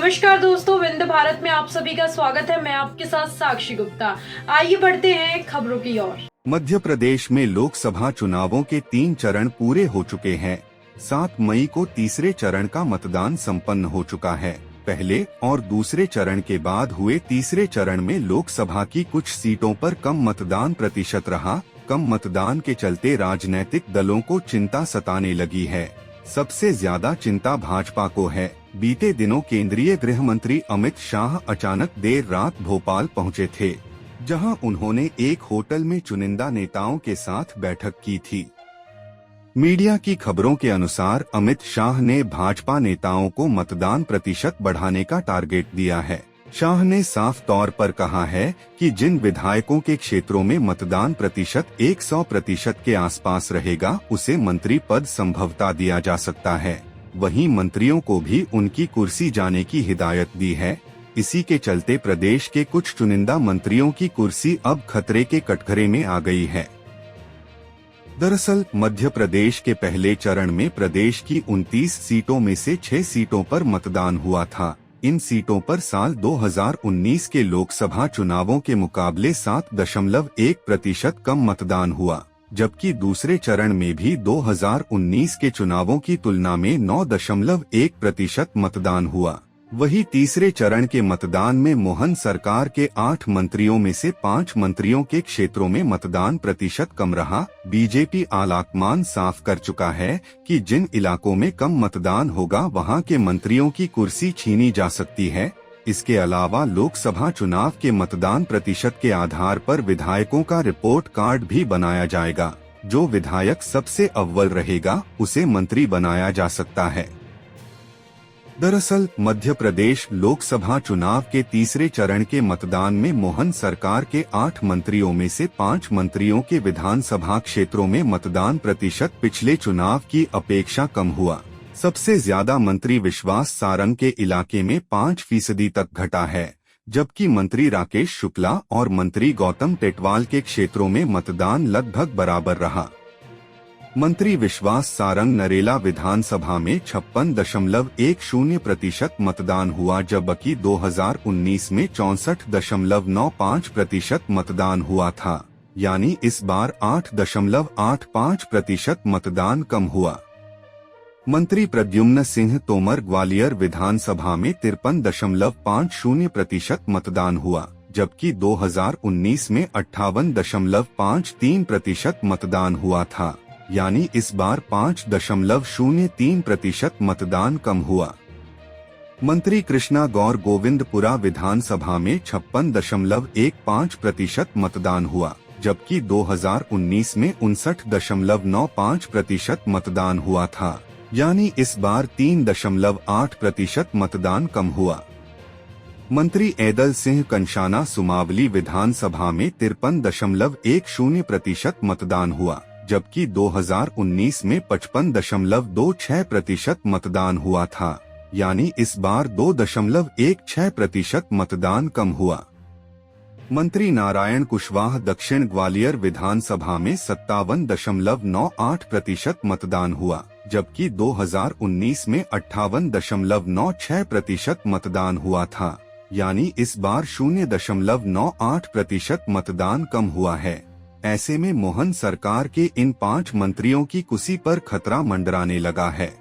नमस्कार दोस्तों, विंध्य भारत में आप सभी का स्वागत है। मैं आपके साथ साक्षी गुप्ता। आइए बढ़ते हैं खबरों की ओर। मध्य प्रदेश में लोकसभा चुनावों के 3 चरण पूरे हो चुके हैं। 7 मई को तीसरे चरण का मतदान संपन्न हो चुका है। पहले और दूसरे चरण के बाद हुए तीसरे चरण में लोकसभा की कुछ सीटों पर कम मतदान प्रतिशत रहा। कम मतदान के चलते राजनीतिक दलों को चिंता सताने लगी है। सबसे ज्यादा चिंता भाजपा को है। बीते दिनों केंद्रीय गृह मंत्री अमित शाह अचानक देर रात भोपाल पहुंचे थे, जहां उन्होंने एक होटल में चुनिंदा नेताओं के साथ बैठक की थी। मीडिया की खबरों के अनुसार अमित शाह ने भाजपा नेताओं को मतदान प्रतिशत बढ़ाने का टारगेट दिया है। शाह ने साफ तौर पर कहा है कि जिन विधायकों के क्षेत्रों में मतदान प्रतिशत 100% के आसपास रहेगा, उसे मंत्री पद संभवतः दिया जा सकता है। वहीं मंत्रियों को भी उनकी कुर्सी जाने की हिदायत दी है। इसी के चलते प्रदेश के कुछ चुनिंदा मंत्रियों की कुर्सी अब खतरे के कटघरे में आ गई है। दरअसल मध्य प्रदेश के पहले चरण में प्रदेश की 29 सीटों में से 6 सीटों पर मतदान हुआ था। इन सीटों पर साल 2019 के लोकसभा चुनावों के मुकाबले 7.1% कम मतदान हुआ, जबकि दूसरे चरण में भी 2019 के चुनावों की तुलना में 9.1% मतदान हुआ। वही तीसरे चरण के मतदान में मोहन सरकार के 8 मंत्रियों में से 5 मंत्रियों के क्षेत्रों में मतदान प्रतिशत कम रहा। बीजेपी आलाकमान साफ कर चुका है कि जिन इलाकों में कम मतदान होगा, वहां के मंत्रियों की कुर्सी छीनी जा सकती है। इसके अलावा लोकसभा चुनाव के मतदान प्रतिशत के आधार पर विधायकों का रिपोर्ट कार्ड भी बनाया जाएगा। जो विधायक सबसे अव्वल रहेगा, उसे मंत्री बनाया जा सकता है। दरअसल मध्य प्रदेश लोकसभा चुनाव के तीसरे चरण के मतदान में मोहन सरकार के 8 मंत्रियों में से 5 मंत्रियों के विधानसभा क्षेत्रों में मतदान प्रतिशत पिछले चुनाव की अपेक्षा कम हुआ। सबसे ज्यादा मंत्री विश्वास सारंग के इलाके में 5% तक घटा है, जबकि मंत्री राकेश शुक्ला और मंत्री गौतम टेटवाल के क्षेत्रों में मतदान लगभग बराबर रहा। मंत्री विश्वास सारंग नरेला विधानसभा में 56.10% मतदान हुआ, जबकि 2019 में 64.95% मतदान हुआ था। यानी इस बार 8.85% मतदान कम हुआ। मंत्री प्रद्युम्न सिंह तोमर ग्वालियर विधानसभा में 53.50% मतदान हुआ, जबकि 2019 में 58.53% मतदान हुआ था। यानी इस बार 5.03% मतदान कम हुआ। मंत्री कृष्णा गौर गोविंदपुरा विधानसभा में 56.15% मतदान हुआ, जबकि 2019 में 59.95% मतदान हुआ था। यानी इस बार 3.8% मतदान कम हुआ। मंत्री ऐदल सिंह कंशाना सुमावली विधानसभा में 53.10% मतदान हुआ, जबकि 2019 में 55.26% मतदान हुआ था। यानी इस बार 2.16% मतदान कम हुआ। मंत्री नारायण कुशवाहा दक्षिण ग्वालियर विधानसभा में 57.98% मतदान हुआ, जबकि 2019 में 58.96% मतदान हुआ था। यानी इस बार 0.98% मतदान कम हुआ है। ऐसे में मोहन सरकार के इन 5 मंत्रियों की कुर्सी पर खतरा मंडराने लगा है।